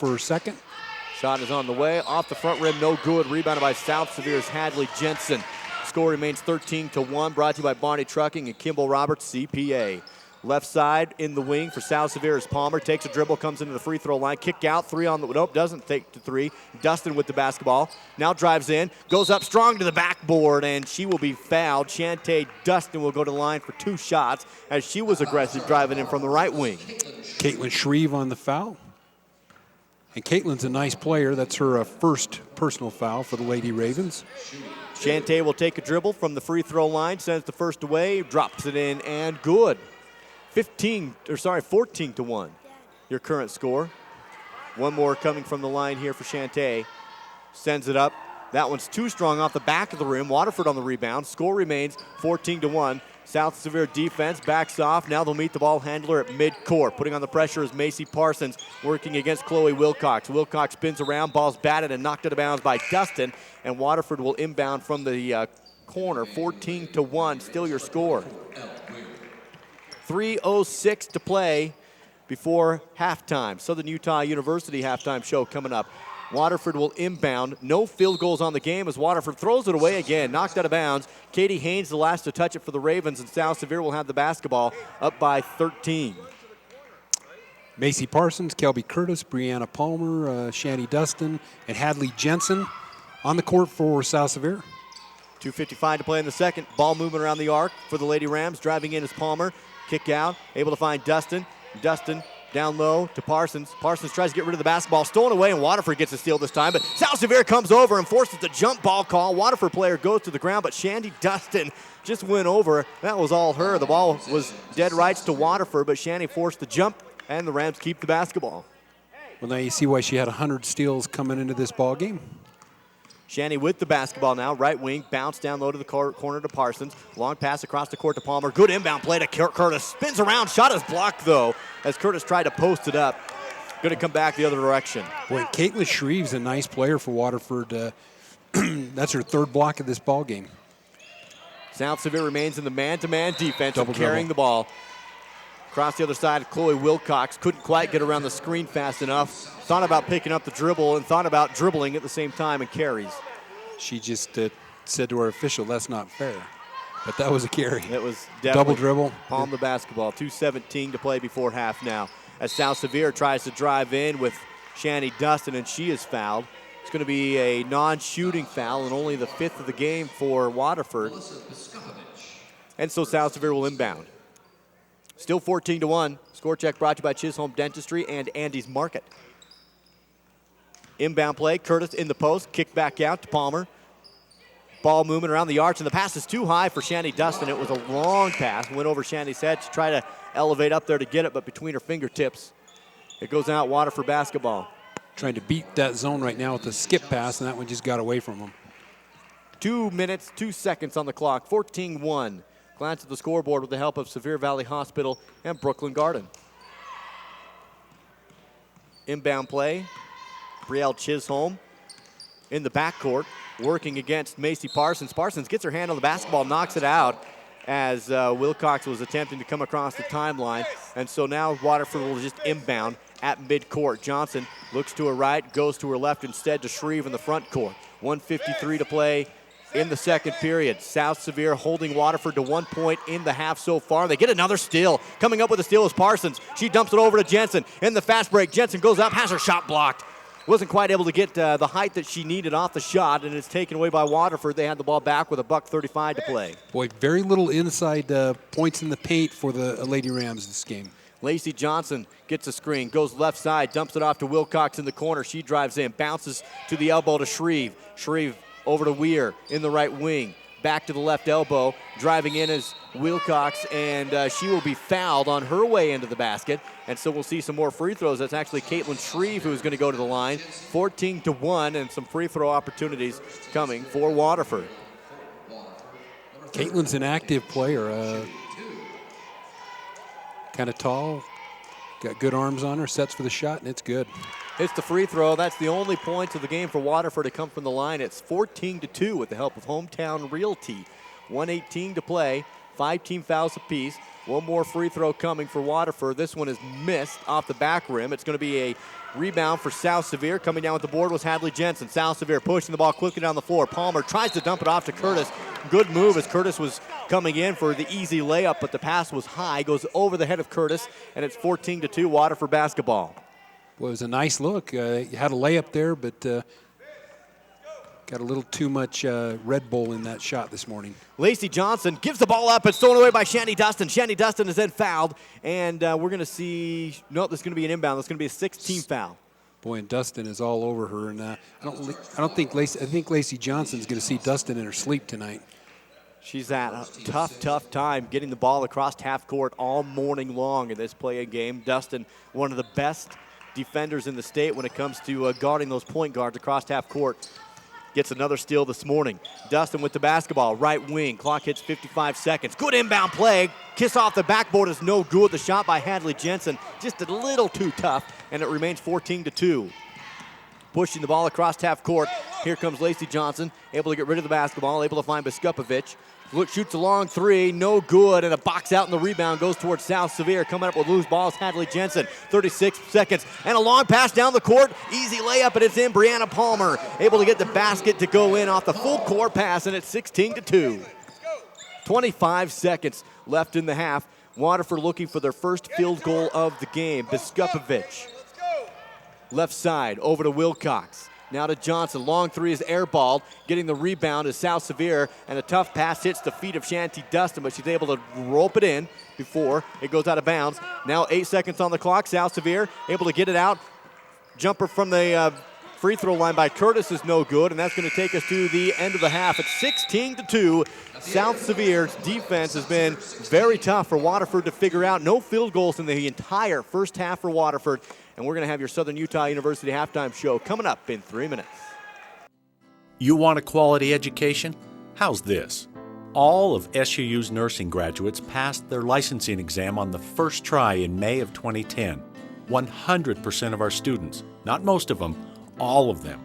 for her second. Shot is on the way, off the front rim, no good. Rebounded by South Sevier's Hadley Jensen. Score remains 13-1, brought to you by Barney Trucking and Kimball Roberts, CPA. Left side in the wing for South Sevier is Palmer. Takes a dribble, comes into the free throw line. Kick out, three on the, nope, doesn't take the three. Dustin with the basketball. Now drives in, goes up strong to the backboard, and she will be fouled. Shantae Dustin will go to the line for 2 shots as she was aggressive driving in from the right wing. Caitlin Shreve on the foul. And Caitlin's a nice player. That's her first personal foul for the Lady Ravens. Shantae will take a dribble from the free throw line, sends the first away, drops it in, and good. 14-1, your current score. One more coming from the line here for Shantae. Sends it up. That one's too strong off the back of the rim. Waterford on the rebound. Score remains 14-1. South Sevier defense backs off. Now they'll meet the ball handler at midcourt. Putting on the pressure is Macy Parsons working against Chloe Wilcox. Wilcox spins around, ball's batted and knocked out of bounds by Dustin, and Waterford will inbound from the corner. 14-1, still your score. 3:06 to play before halftime. Southern Utah University halftime show coming up. Waterford will inbound. No field goals on the game as Waterford throws it away again. Knocked out of bounds. Katie Haynes the last to touch it for the Ravens, and South Sevier will have the basketball up by 13. Macy Parsons, Kelby Curtis, Brianna Palmer, Shanny Dustin, and Hadley Jensen on the court for South Sevier. 2:55 to play in the second. Ball movement around the arc for the Lady Rams. Driving in is Palmer. Kick out. Able to find Dustin. Dustin down low to Parsons. Parsons tries to get rid of the basketball. Stolen away, and Waterford gets a steal this time. But South Sevier comes over and forces the jump ball call. Waterford player goes to the ground, but Shandy Dustin just went over. That was all her. The ball was dead rights to Waterford, but Shandy forced the jump, and the Rams keep the basketball. Well, now you see why she had 100 steals coming into this ball game. Shanny with the basketball now, right wing, bounce down low to the corner to Parsons. Long pass across the court to Palmer. Good inbound play to Curtis. Spins around, shot is blocked though, as Curtis tried to post it up. Going to come back the other direction. Boy, Caitlin Shreve's a nice player for Waterford. That's her third block of this ball game. South Sevier remains in the man-to-man defense, Double carrying the ball. Across the other side, Chloe Wilcox couldn't quite get around the screen fast enough. Thought about picking up the dribble and thought about dribbling at the same time and carries. She just said to our official, that's not fair. But that was a carry. It was double dribble. Palm the basketball. 2:17 to play before half now. As South Sevier tries to drive in with Shanny Dustin, and she is fouled. It's going to be a non-shooting foul and only the 5th of the game for Waterford. And so South Sevier will inbound. Still 14-1. Score check brought to you by Chisholm Dentistry and Andy's Market. Inbound play, Curtis in the post, kick back out to Palmer. Ball movement around the arch, and the pass is too high for Shanny Dustin. It was a long pass, went over Shanny's head. She tried to elevate up there to get it, but between her fingertips, it goes out Waterford basketball. Trying to beat that zone right now with a skip pass, and that one just got away from them. 2 minutes, 2 seconds on the clock, 14-1. Glance at the scoreboard with the help of Sevier Valley Hospital and Brooklyn Garden. Inbound play, Brielle Chisholm in the backcourt, working against Macy Parsons. Parsons gets her hand on the basketball, knocks it out as Wilcox was attempting to come across the timeline. And so now Waterford will just inbound at midcourt. Johnson looks to her right, goes to her left instead to Shreve in the front court. 1:53 to play in the second period. South Sevier holding Waterford to 1 point in the half so far. They get another steal. Coming up with a steal is Parsons. She dumps it over to Jensen. In the fast break, Jensen goes up, has her shot blocked. Wasn't quite able to get the height that she needed off the shot, and it's taken away by Waterford. They had the ball back with $1:35 to play. Boy, very little inside points in the paint for the Lady Rams this game. Lacey Johnson gets a screen, goes left side, dumps it off to Wilcox in the corner. She drives in, bounces to the elbow to Shreve. Shreve over to Weir in the right wing. Back to the left elbow. Driving in is Wilcox, and she will be fouled on her way into the basket. And so we'll see some more free throws. That's actually Caitlin Shreve who's going to go to the line. 14-1, and some free throw opportunities coming for Waterford. Caitlin's an active player. Kind of tall, got good arms on her, sets for the shot, and it's good. It's the free throw. That's the only points of the game for Waterford to come from the line. It's 14-2 with the help of Hometown Realty. 1:18 to play, 5 team fouls apiece. One more free throw coming for Waterford. This one is missed off the back rim. It's going to be a rebound for South Sevier. Coming down with the board was Hadley Jensen. South Sevier pushing the ball quickly down the floor. Palmer tries to dump it off to Curtis. Good move as Curtis was coming in for the easy layup, but the pass was high. Goes over the head of Curtis, and it's 14-2 Waterford basketball. Well, it was a nice look. You had a layup there, but got a little too much Red Bull in that shot this morning. Lacey Johnson gives the ball up. It's stolen away by Shandy Dustin. Shandy Dustin is then fouled, and we're going to see, no, there's going to be an inbound. There's going to be a 16 foul. Boy, and Dustin is all over her, and I think Lacey Johnson's going to see Dustin in her sleep tonight. She's had a tough time getting the ball across half court all morning long in this play-in game. Dustin, one of the best defenders in the state when it comes to guarding those point guards across half court. Gets another steal this morning. Dustin with the basketball, right wing. Clock hits 55 seconds. Good inbound play. Kiss off the backboard is no good. The shot by Hadley Jensen just a little too tough, and it remains 14-2. Pushing the ball across half court. Here comes Lacey Johnson, able to get rid of the basketball, able to find Biskupovic. Shoots a long three, no good, and a box out, and the rebound goes towards South Sevier. Coming up with loose balls, Hadley Jensen, 36 seconds, and a long pass down the court. Easy layup, and it's in. Brianna Palmer able to get the basket to go in off the full court pass, and it's 16-2. 25 seconds left in the half. Waterford looking for their first field goal of the game. Biskupovic, left side, over to Wilcox. Now to Johnson. Long three is airballed. Getting the rebound is South Sevier, and a tough pass hits the feet of Shanty Dustin, but she's able to rope it in before it goes out of bounds. Now 8 seconds on the clock. South Sevier able to get it out. Jumper from the free throw line by Curtis is no good, and that's going to take us to the end of the half. It's 16-2. South Sevier's defense has been very tough for Waterford to figure out. No field goals in the entire first half for Waterford. And we're going to have your Southern Utah University halftime show coming up in 3 minutes. You want a quality education? How's this? All of SUU's nursing graduates passed their licensing exam on the first try in May of 2010. 100% of our students, not most of them, all of them.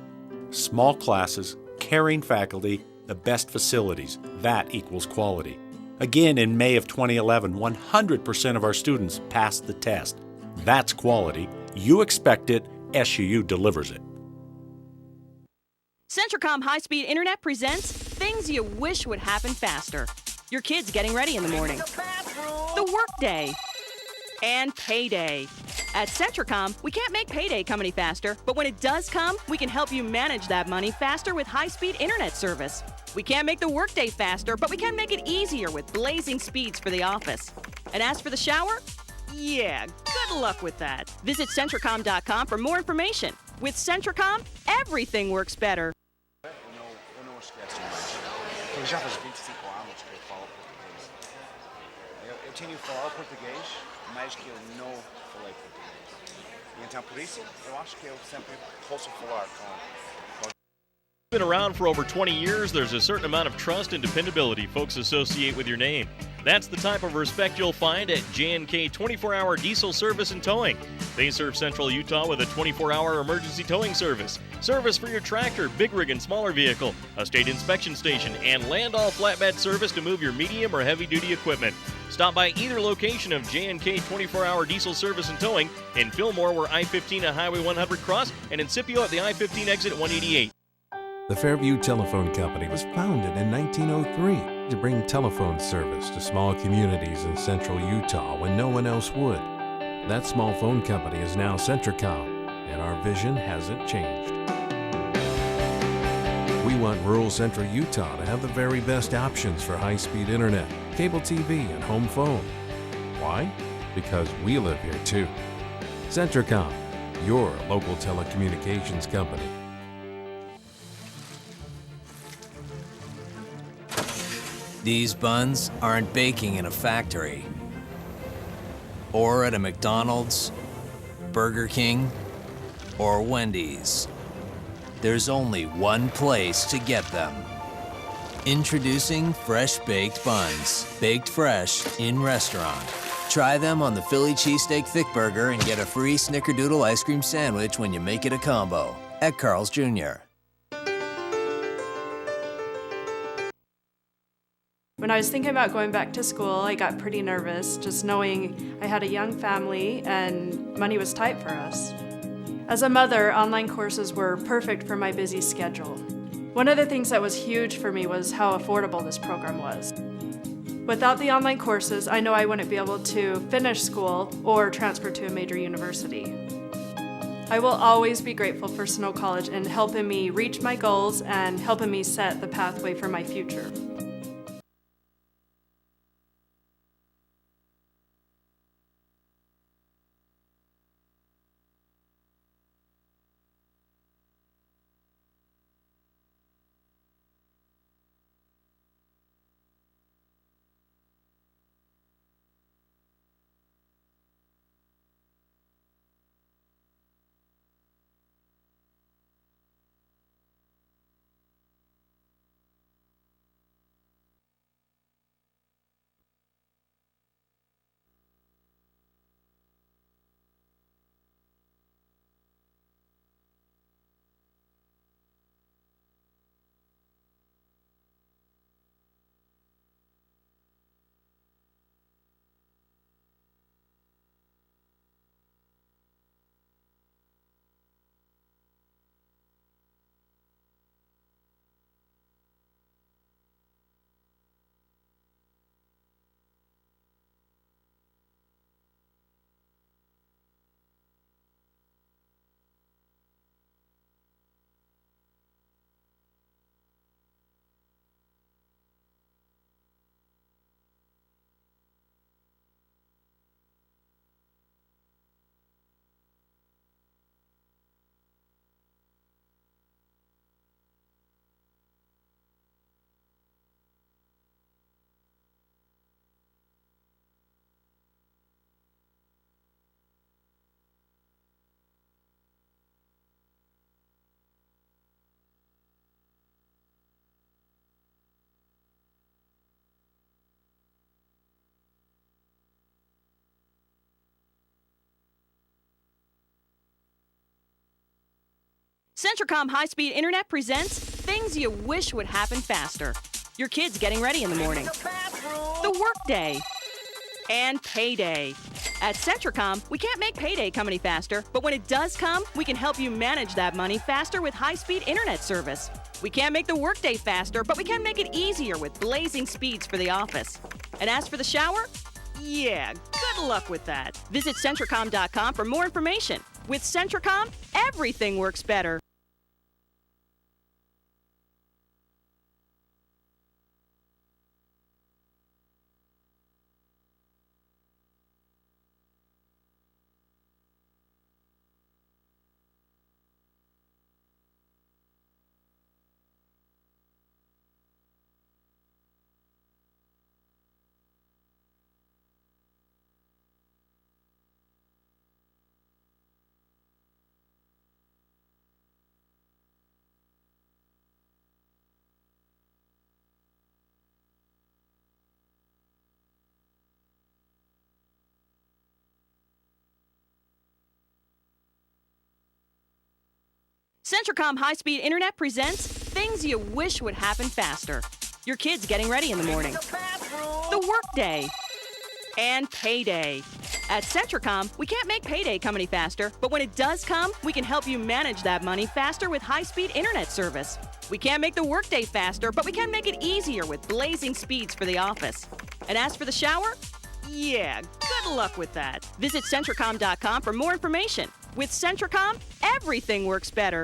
Small classes, caring faculty, the best facilities. That equals quality. Again, in May of 2011, 100% of our students passed the test. That's quality. You expect it, SUU delivers it. Centricom High-Speed Internet presents things you wish would happen faster. Your kids getting ready in the morning, the workday, and payday. At Centricom, we can't make payday come any faster, but when it does come, we can help you manage that money faster with high-speed internet service. We can't make the workday faster, but we can make it easier with blazing speeds for the office. And as for the shower, yeah, good luck with that. Visit Centricom.com for more information. With Centricom, everything works better. Eu não esqueço mais. Eu já faz 25 anos que eu falo português. Eu tenho que falar português, mais que eu não falei português. E então, por isso, eu acho que eu sempre posso falar com Been around for over 20 years, there's a certain amount of trust and dependability folks associate with your name. That's the type of respect you'll find at J&K 24-hour diesel service and towing. They serve Central Utah with a 24-hour emergency towing service for your tractor, big rig, and smaller vehicle, a state inspection station, and land-all flatbed service to move your medium or heavy-duty equipment. Stop by either location of J&K 24-hour diesel service and towing in Fillmore, where I-15 and Highway 100 cross, and in Scipio at the I-15 exit at 188. The Fairview Telephone Company was founded in 1903 to bring telephone service to small communities in central Utah when no one else would. That small phone company is now Centricom, and our vision hasn't changed. We want rural central Utah to have the very best options for high-speed internet, cable TV, and home phone. Why? Because we live here too. Centricom, your local telecommunications company. These buns aren't baking in a factory or at a McDonald's, Burger King, or Wendy's. There's only one place to get them. Introducing Fresh Baked Buns, baked fresh in restaurant. Try them on the Philly Cheesesteak Thick Burger and get a free Snickerdoodle ice cream sandwich when you make it a combo at Carl's Jr. When I was thinking about going back to school, I got pretty nervous, just knowing I had a young family and money was tight for us. As a mother, online courses were perfect for my busy schedule. One of the things that was huge for me was how affordable this program was. Without the online courses, I know I wouldn't be able to finish school or transfer to a major university. I will always be grateful for Snow College in helping me reach my goals and helping me set the pathway for my future. Centricom High-Speed Internet presents things you wish would happen faster. Your kids getting ready in the morning. The workday. And payday. At Centricom, we can't make payday come any faster, but when it does come, we can help you manage that money faster with high-speed internet service. We can't make the workday faster, but we can make it easier with blazing speeds for the office. And as for the shower, yeah, good luck with that. Visit Centricom.com for more information. With Centricom, everything works better. Centricom High-Speed Internet presents things you wish would happen faster. Your kids getting ready in the morning. The workday. And payday. At Centricom, we can't make payday come any faster, but when it does come, we can help you manage that money faster with high-speed internet service. We can't make the workday faster, but we can make it easier with blazing speeds for the office. And as for the shower, yeah, good luck with that. Visit Centricom.com for more information. With Centricom, everything works better.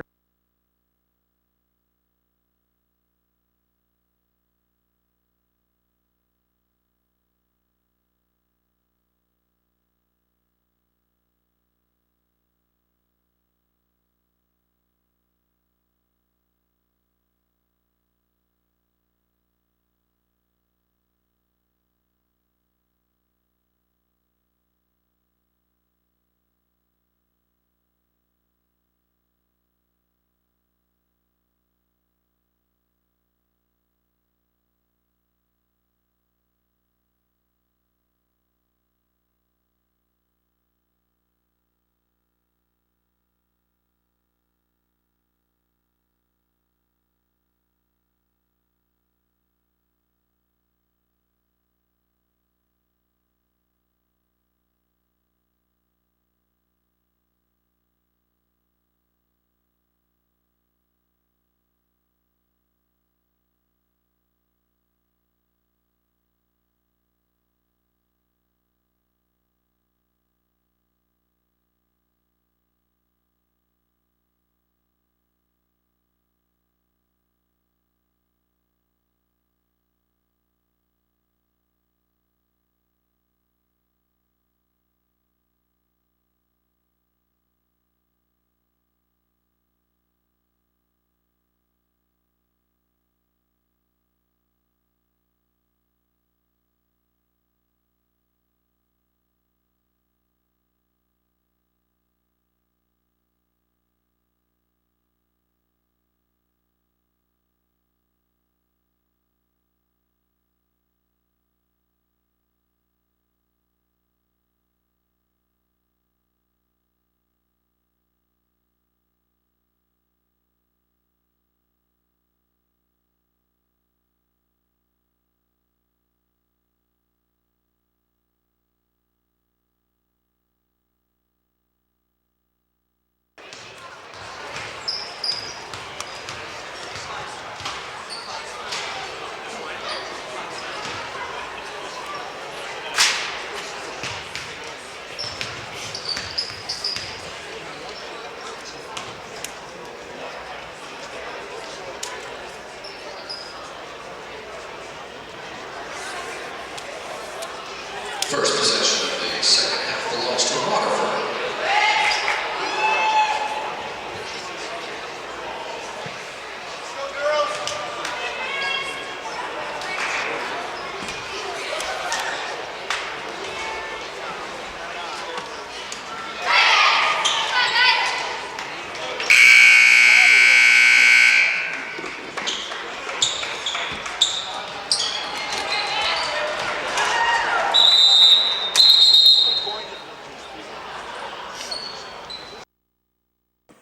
First possession of the second half belongs to Waterford.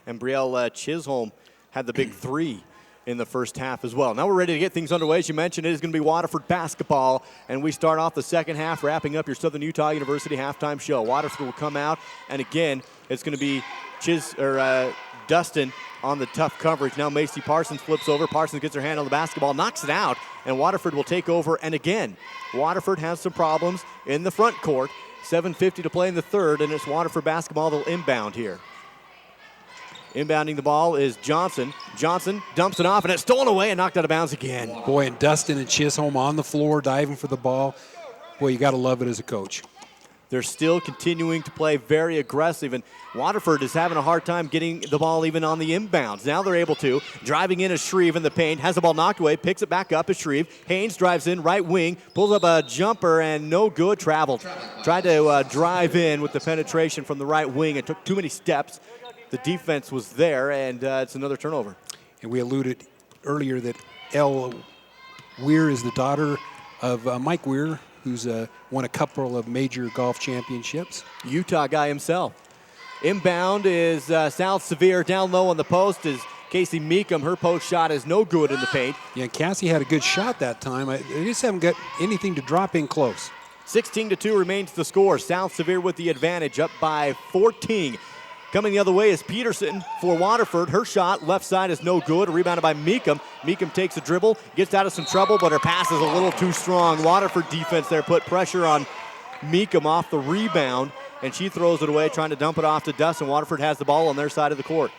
And Brielle Chisholm had the big three in the first half as well. Now we're ready to get things underway. As you mentioned, it is going to be Waterford basketball, and we start off the second half, wrapping up your Southern Utah University halftime show. Waterford will come out, and again, it's going to be Dustin on the tough coverage. Now Macy Parsons flips over. Parsons gets her hand on the basketball, knocks it out, and Waterford will take over. And again, Waterford has some problems in the front court. 7:50 to play in the third, and it's Waterford basketball. They'll inbound here. Inbounding the ball is Johnson. Johnson dumps it off, and it's stolen away and knocked out of bounds again. Boy, and Dustin and Chisholm on the floor diving for the ball. Boy, you got to love it as a coach. They're still continuing to play very aggressive, and Waterford is having a hard time getting the ball even on the inbounds. Now they're able to. Driving in is Shreve in the paint, has the ball knocked away, picks it back up as Shreve. Haynes drives in, right wing, pulls up a jumper, and no good, traveled. Tried to drive in with the penetration from the right wing and took too many steps. The defense was there, and it's another turnover. And we alluded earlier that Elle Weir is the daughter of Mike Weir, who's won a couple of major golf championships. Utah guy himself. Inbound is South Sevier. Down low on the post is Casey Meekum. Her post shot is no good in the paint. Yeah, Cassie had a good shot that time. They just haven't got anything to drop in close. 16-2 remains the score. South Sevier with the advantage, up by 14. Coming the other way is Peterson for Waterford. Her shot, left side, is no good. Rebounded by Meekum. Meekum takes a dribble, gets out of some trouble, but her pass is a little too strong. Waterford defense there put pressure on Meekum off the rebound, and she throws it away, trying to dump it off to Dustin. Waterford has the ball on their side of the court.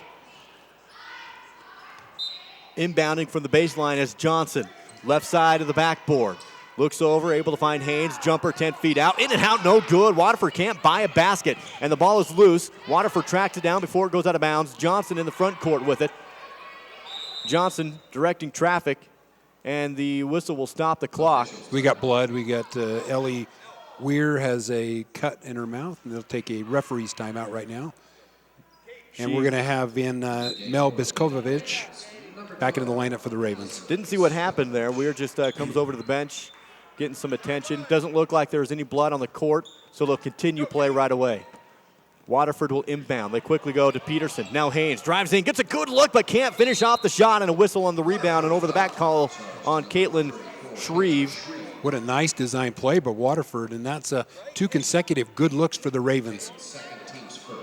Inbounding from the baseline is Johnson. Left side of the backboard. Looks over, able to find Haynes. Jumper 10 feet out. In and out, no good. Waterford can't buy a basket. And the ball is loose. Waterford tracks it down before it goes out of bounds. Johnson in the front court with it. Johnson directing traffic. And the whistle will stop the clock. We got blood. We got Ellie Weir has a cut in her mouth. And they'll take a referee's timeout right now. And we're going to have in Mel Biskovic back into the lineup for the Ravens. Didn't see what happened there. Weir just comes over to the bench, getting some attention. Doesn't look like there's any blood on the court, so they'll continue play right away. Waterford will inbound. They quickly go to Peterson. Now Haynes drives in, gets a good look, but can't finish off the shot, and a whistle on the rebound, and over the back call on Caitlin Shreve. What a nice design play by Waterford, and that's 2 consecutive good looks for the Ravens.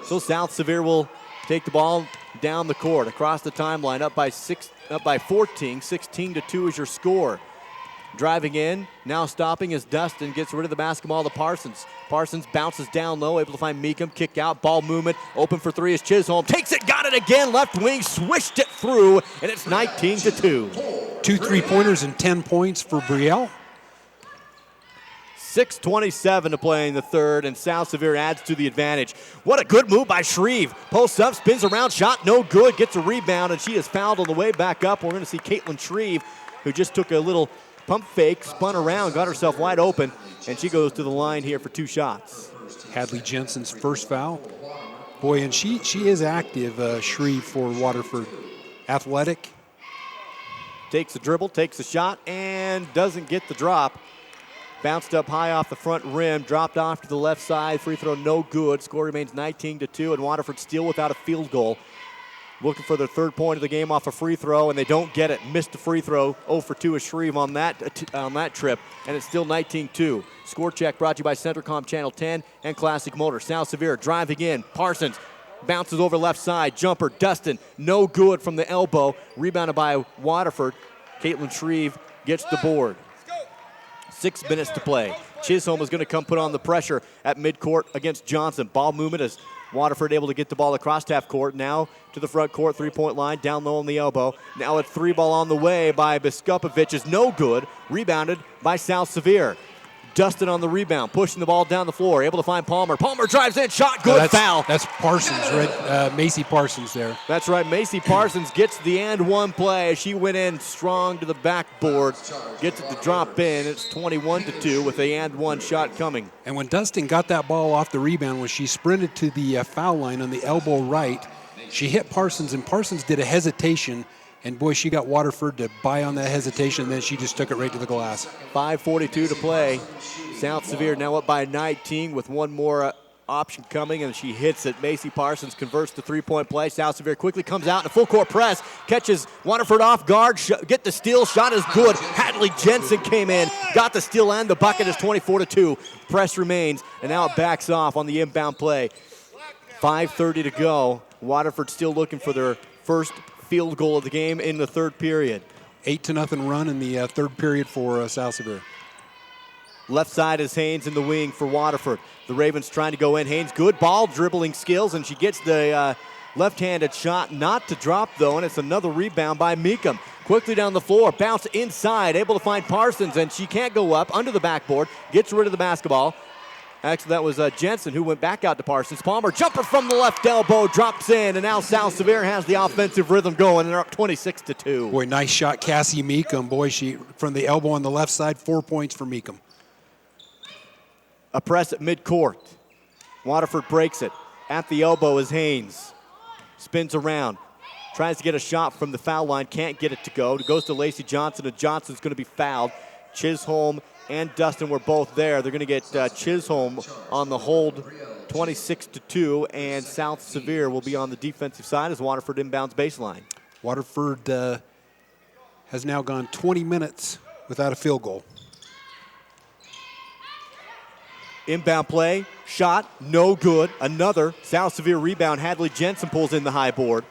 So South Sevier will take the ball down the court, across the timeline, up by 14. 16-2 is your score. Driving in, now stopping is Dustin, gets rid of the basketball to Parsons. Parsons bounces down low, able to find Meekum, kick out, ball movement, open for three is Chisholm, takes it, got it again, left wing, swished it through, and it's 19-2. 2 3-pointers and 10 points for Brielle. 6:27 to play in the third, and South Sevier adds to the advantage. What a good move by Shreve. Posts up, spins around, shot no good, gets a rebound, and she is fouled on the way back up. We're going to see Caitlin Shreve, who just took a little pump fake, spun around, got herself wide open, and she goes to the line here for 2 shots. Hadley Jensen's first foul. Boy, and she is active, Shreve, for Waterford. Athletic. Takes the dribble, takes the shot, and doesn't get the drop. Bounced up high off the front rim, dropped off to the left side. Free throw no good. Score remains 19-2, and Waterford still without a field goal. Looking for their 3rd point of the game off a free throw, and they don't get it. Missed the free throw. 0 for 2 is Shreve on that trip, and it's still 19-2. Score check brought to you by Centricom Channel 10 and Classic Motors. South Sevier driving in. Parsons bounces over left side. Jumper, Dustin, no good from the elbow. Rebounded by Waterford. Caitlin Shreve gets the board. 6 minutes to play. Chisholm is going to come put on the pressure at midcourt against Johnson. Ball movement as Waterford able to get the ball across half court. Now to the front court, 3-point line, down low on the elbow. Now a 3 ball on the way by Biskovic is no good. Rebounded by South Sevier. Dustin on the rebound, pushing the ball down the floor, able to find Palmer. Palmer drives in, shot, good, foul. That's Parsons, right? Macy Parsons there. That's right, Macy Parsons gets the and one play. She went in strong to the backboard, gets it to drop in. It's 21-2 with the and one shot coming. And when Dustin got that ball off the rebound, when she sprinted to the foul line on the elbow right, she hit Parsons, and Parsons did a hesitation. And boy, she got Waterford to buy on that hesitation, and then she just took it right to the glass. 5:42 to play. South Sevier now up by 19 with one more option coming, and she hits it. Macy Parsons converts to three-point play. South Sevier quickly comes out in a full-court press, catches Waterford off guard, get the steal, shot is good. Hadley Jensen came in, got the steal and the bucket is 24-2. Press remains, and now it backs off on the inbound play. 5:30 to go. Waterford still looking for their first field goal of the game in the third period. 8-0 run in the third period for South Sevier. Left side is Haynes in the wing for Waterford. The Ravens trying to go in. Haynes, good ball dribbling skills, and she gets the left-handed shot not to drop, though, and it's another rebound by Meekum. Quickly down the floor, bounce inside, able to find Parsons, and she can't go up, under the backboard, gets rid of the basketball. Actually, that was Jensen who went back out to Parsons. Palmer, jumper from the left elbow, drops in, and now South Sevier has the offensive rhythm going, and they're up 26-2. Boy, nice shot, Cassie Meekum. Boy, she from the elbow on the left side, 4 points for Meekum. A press at midcourt. Waterford breaks it. At the elbow is Haynes. Spins around. Tries to get a shot from the foul line. Can't get it to go. It goes to Lacey Johnson, and Johnson's going to be fouled. Chisholm and Dustin were both there. They're going to get Chisholm on the hold, 26-2, and South Sevier will be on the defensive side as Waterford inbounds baseline. Waterford has now gone 20 minutes without a field goal. Inbound play, shot, no good. Another South Sevier rebound. Hadley Jensen pulls in the high board.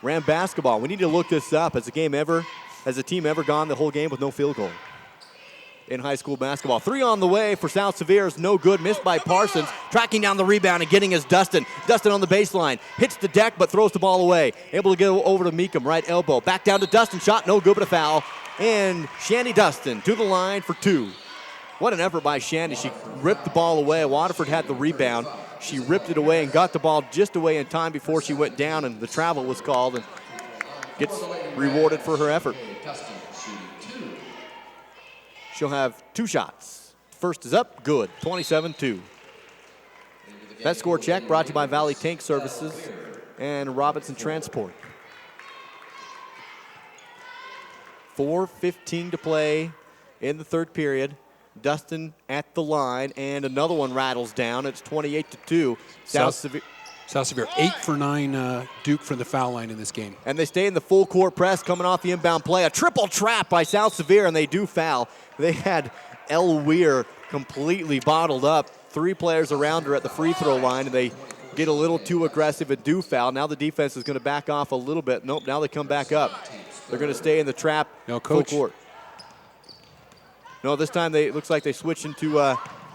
Ram basketball. We need to look this up. Has a team ever gone the whole game with no field goal in high school basketball? Three on the way for South Sevier is no good. Missed by Parsons. Tracking down the rebound and getting is Dustin. Dustin on the baseline. Hits the deck but throws the ball away. Able to get over to Meekum, right elbow. Back down to Dustin. Shot no good but a foul. And Shanny Dustin to the line for two. What an effort by Shandy. She ripped the ball away. Waterford had the rebound. She ripped it away and got the ball just away in time before she went down, and the travel was called and gets rewarded for her effort. She'll have two shots. First is up, good, 27-2. That score check brought to you by Valley Tank Services and Robinson Transport. 4:15 to play in the third period. Dustin at the line, and another one rattles down. It's 28-2. South Sevier 8 for 9 Duke from the foul line in this game. And they stay in the full court press coming off the inbound play. A triple trap by South Sevier, and they do foul. They had Elle Weir completely bottled up. Three players around her at the free throw line, and they get a little too aggressive and do foul. Now the defense is going to back off a little bit. Nope, now they come back up. They're going to stay in the trap full court. No, this time it looks like they switch into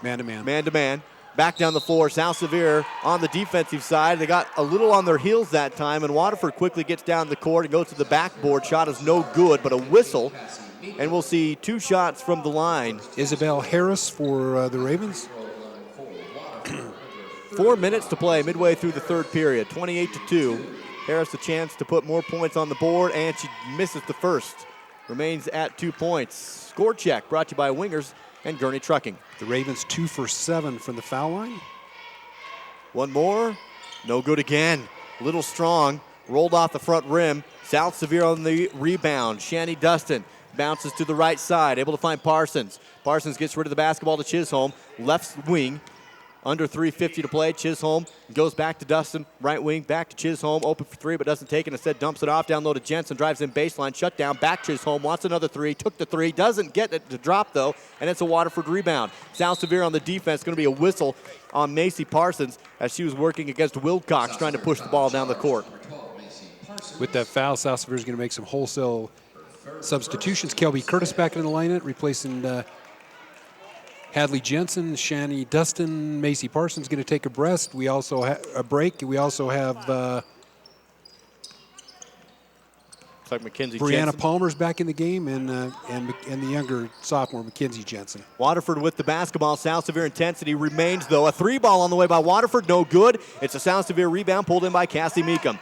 man-to-man. Man-to-man. Back down the floor. South Sevier on the defensive side. They got a little on their heels that time, and Waterford quickly gets down the court and goes to the backboard. Shot is no good, but a whistle. And we'll see two shots from the line. Isabel Harris for the Ravens. 4 minutes to play midway through the third period. 28-2. Harris a chance to put more points on the board, and she misses the first. Remains at 2 points. Score check brought to you by Wingers and Gurney Trucking. The Ravens 2 for 7 from the foul line. One more. No good again. Little strong. Rolled off the front rim. South Sevier on the rebound. Shanny Dustin bounces to the right side. Able to find Parsons. Parsons gets rid of the basketball to Chisholm. Left wing. Under 3:50 to play. Chisholm goes back to Dustin. Right wing, back to Chisholm. Open for three, but doesn't take it. Instead, dumps it off. Down low to Jensen. Drives in baseline. Shut down. Back Chisholm. Wants another three. Took the three. Doesn't get it to drop, though. And it's a Waterford rebound. South Sevier on the defense. Going to be a whistle on Macy Parsons as she was working against Wilcox, trying to push the ball down the court. With that foul, South Sevier is going to make some wholesale substitutions. Kelby Curtis back in the lineup, replacing Hadley Jensen, Shanny Dustin, Macy Parsons going to take a rest. We also have a break. We also have Looks like Mackenzie Brianna Jensen. Palmer's back in the game, and the younger sophomore, Mackenzie Jensen. Waterford with the basketball. South Sevier intensity remains, though. A 3-ball on the way by Waterford, no good. It's a South Sevier rebound pulled in by Cassie Meekum.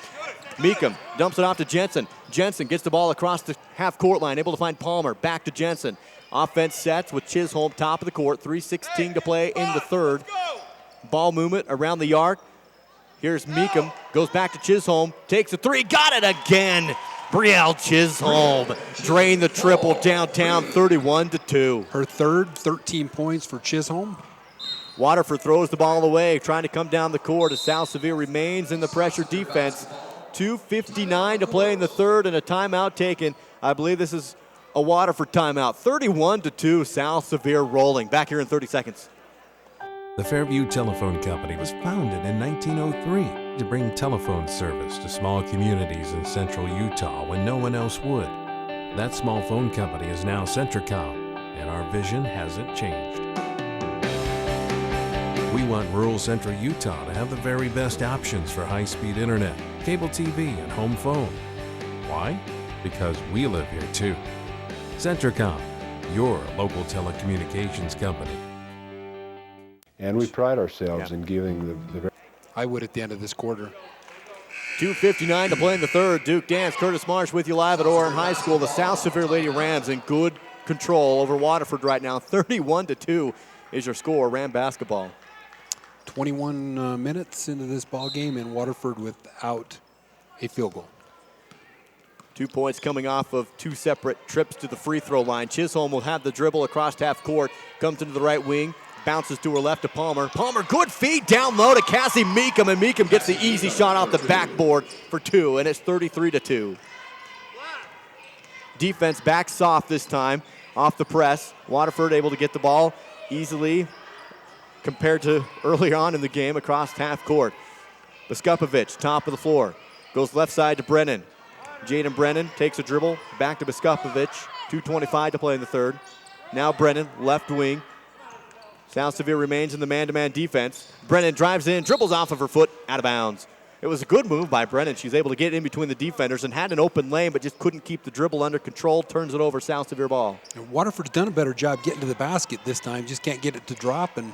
Meekum dumps it off to Jensen. Jensen gets the ball across the half-court line, able to find Palmer. Back to Jensen. Offense sets with Chisholm top of the court. 3:16 to play in the third. Ball movement around the arc. Here's Meekum, goes back to Chisholm, takes a 3, got it again. Brielle Chisholm drained the triple downtown, 31-2. Her third, 13 points for Chisholm. Waterford throws the ball away, trying to come down the court as South Sevier remains in the pressure defense. 2:59 to play in the third and a timeout taken. I believe this is a Waterford timeout. 31-2, South Sevier rolling. Back here in 30 seconds. The Fairview Telephone Company was founded in 1903 to bring telephone service to small communities in central Utah when no one else would. That small phone company is now Centricom, and our vision hasn't changed. We want rural central Utah to have the very best options for high-speed internet, cable TV, and home phone. Why? Because we live here too. Centricom, your local telecommunications company. And we pride ourselves in giving the I would at the end of this quarter. 2:59 to play in the third. Duke Dance, Curtis Marsh with you live at Orem High School. The South Sevier Lady Rams in good control over Waterford right now. 31-2 is your score. Ram basketball. 21 minutes into this ball game, and Waterford without a field goal. 2 points coming off of 2 separate trips to the free throw line. Chisholm will have the dribble across half court, comes into the right wing, bounces to her left to Palmer. Palmer, good feed down low to Cassie Meekum, and Meekum gets the easy shot off the backboard for 2, and it's 33-2. Defense back soft this time off the press. Waterford able to get the ball easily compared to earlier on in the game across half court. Biskupovic, top of the floor, goes left side to Brennan. Jaden Brennan takes a dribble, back to Biskupovic. 2:25 to play in the third. Now Brennan, left wing. South Sevier remains in the man-to-man defense. Brennan drives in, dribbles off of her foot, out of bounds. It was a good move by Brennan. She's able to get in between the defenders and had an open lane, but just couldn't keep the dribble under control. Turns it over, South Sevier ball. And Waterford's done a better job getting to the basket this time. Just can't get it to drop. And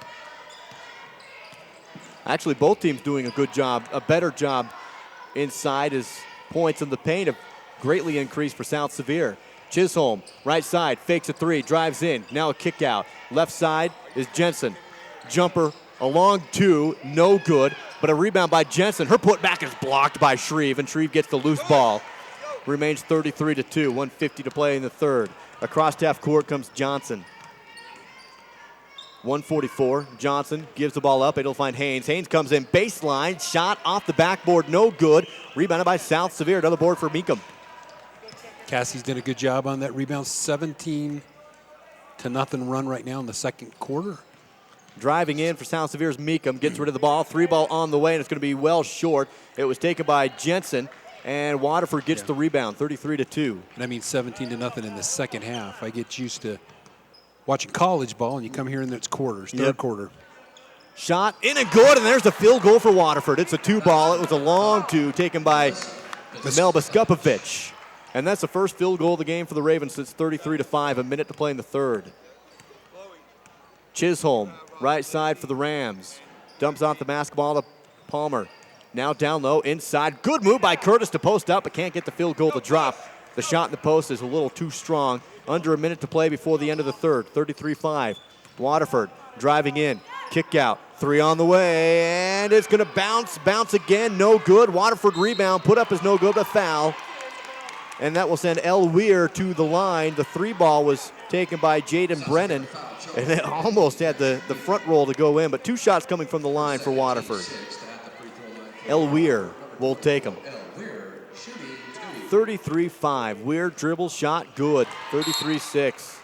actually, both teams doing a good job, a better job inside as points in the paint have greatly increased for South Sevier. Chisholm, right side, fakes a 3, drives in. Now a kick out. Left side is Jensen. Jumper along 2, no good, but a rebound by Jensen. Her putback is blocked by Shreve, and Shreve gets the loose ball. Remains 33-2, 1:50 to play in the third. Across half court comes Johnson. 1:44, Johnson gives the ball up. It'll find Haynes. Haynes comes in, baseline, shot off the backboard, no good. Rebounded by South Sevier, another board for Meekum. Cassie's done a good job on that rebound. 17-0 run right now in the second quarter. Driving in for South Sevier's Meekum, gets rid of the ball. 3-ball on the way, and it's going to be well short. It was taken by Jensen, and Waterford gets the rebound, 33-2. And I mean 17-0 in the second half. I get used to watching college ball, and you come here and it's quarters, third quarter. Shot in and good, and there's the field goal for Waterford. It's a 2-ball. It was a long 2 taken by Mel Biskupovic. And that's the first field goal of the game for the Ravens. It's 33-5, a minute to play in the third. Chisholm, right side for the Rams. Dumps off the basketball to Palmer. Now down low, inside. Good move by Curtis to post up, but can't get the field goal to drop. The shot in the post is a little too strong. Under a minute to play before the end of the third, 33-5. Waterford driving in, kick out, 3 on the way, and it's going to bounce again, no good. Waterford rebound, put up is no good, but foul. And that will send El Weir to the line. The 3-ball was taken by Jaden Brennan, and it almost had the front roll to go in, but 2 shots coming from the line for Waterford. El Weir will take them. 33-5. Weir dribble shot good. 33-6.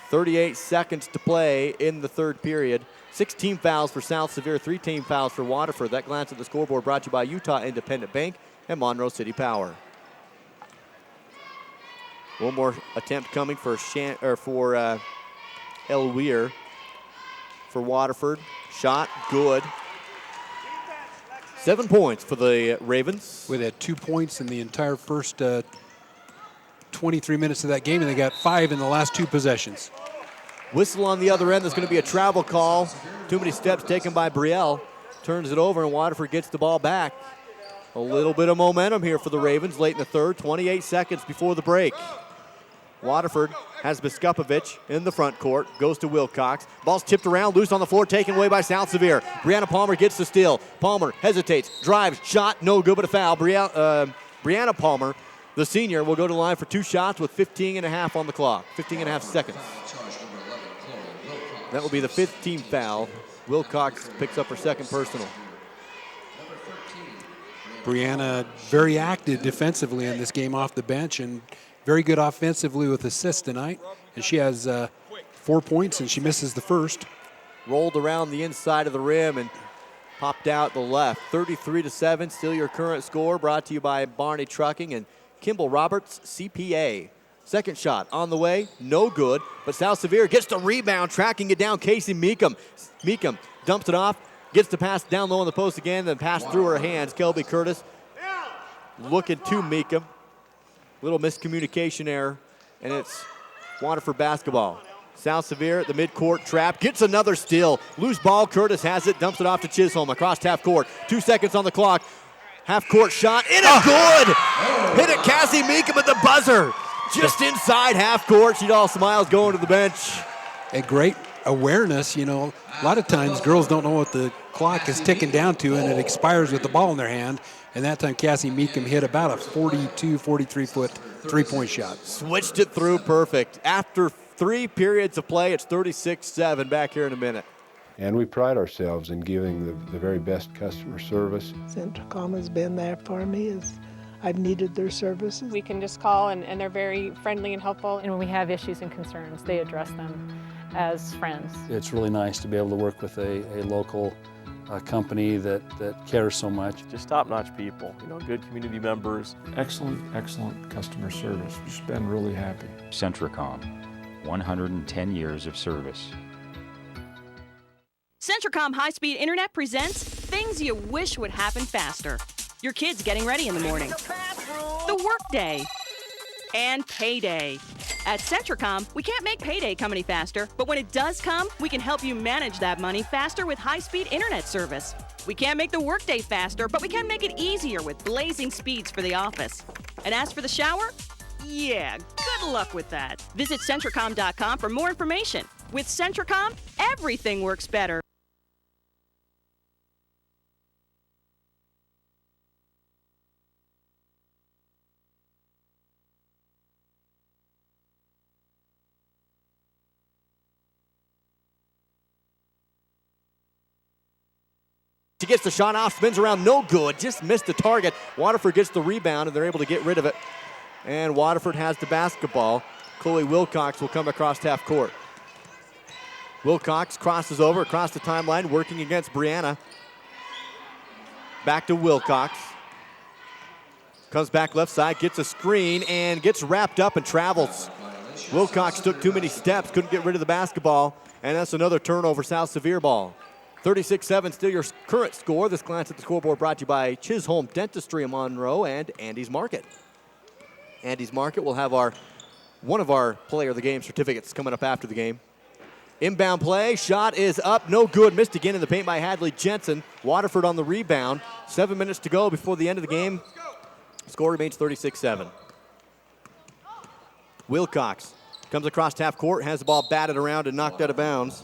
38 seconds to play in the third period. 16 fouls for South Sevier, 3 team fouls for Waterford. That glance at the scoreboard brought to you by Utah Independent Bank and Monroe City Power. One more attempt coming for El Weir for Waterford. Shot good. 7 points for the Ravens. We had 2 points in the entire first 23 minutes of that game, and they got 5 in the last 2 possessions. Whistle on the other end. There's going to be a travel call. Too many steps taken by Brielle. Turns it over, and Waterford gets the ball back. A little bit of momentum here for the Ravens late in the third, 28 seconds before the break. Waterford has Biskupovic in the front court, goes to Wilcox. Ball's tipped around, loose on the floor, taken away by South Sevier. Brianna Palmer gets the steal. Palmer hesitates, drives, shot, no good but a foul. Brianna Palmer, the senior, will go to the line for 2 shots with 15 and a half on the clock, 15 and a half seconds. That will be the 5th team foul. Wilcox picks up her 2nd personal. Brianna very active defensively in this game off the bench and very good offensively with assists tonight. And she has 4 points, and she misses the first. Rolled around the inside of the rim and popped out the left. 33-7, still your current score, brought to you by Barney Trucking and Kimball Roberts CPA. Second shot on the way, no good, but South Sevier gets the rebound, tracking it down, Casey Meekum. Meekum dumps it off, gets the pass down low on the post again, then pass through her hands. Kelby Curtis looking to Meekum. Little miscommunication error, and it's Waterford basketball. South Sevier at the midcourt trap, gets another steal. Loose ball, Curtis has it, dumps it off to Chisholm across half court. 2 seconds on the clock. Half court shot, in it, good! Hit it, Cassie Meekum at the buzzer. Just inside half court, she's all smiles going to the bench. A great awareness, you know. A lot of times girls don't know what the clock is ticking down to, and it expires with the ball in their hand. And that time Cassie Meekum hit about a 42, 43-foot three-point shot. Switched it through perfect. After 3 periods of play, it's 36-7. Back here in a minute. And we pride ourselves in giving the very best customer service. Centricom has been there for me as I've needed their services. We can just call and they're very friendly and helpful. And when we have issues and concerns, they address them as friends. It's really nice to be able to work with a local company that cares so much. Just top-notch people, you know, good community members. Excellent customer service. We've just been really happy. Centricom, 110 years of service. Centricom High-Speed Internet presents things you wish would happen faster. Your kids getting ready in the morning, the workday, and payday. At Centricom, we can't make payday come any faster, but when it does come, we can help you manage that money faster with high-speed internet service. We can't make the workday faster, but we can make it easier with blazing speeds for the office. And as for the shower, yeah, good luck with that. Visit Centricom.com for more information. With Centricom, everything works better. She gets the shot off, spins around, no good, just missed the target. Waterford gets the rebound, and they're able to get rid of it. And Waterford has the basketball. Chloe Wilcox will come across half court. Wilcox crosses over across the timeline, working against Brianna. Back to Wilcox. Comes back left side, gets a screen, and gets wrapped up and travels. Wilcox took too many steps, couldn't get rid of the basketball, and that's another turnover, South Sevier ball. 36-7, still your current score. This glance at the scoreboard brought to you by Chisholm Dentistry in Monroe and Andy's Market. Andy's Market will have one of our player of the game certificates coming up after the game. Inbound play, shot is up, no good. Missed again in the paint by Hadley Jensen. Waterford on the rebound. 7 minutes to go before the end of the game. Score remains 36-7. Wilcox comes across half court, has the ball batted around and knocked out of bounds.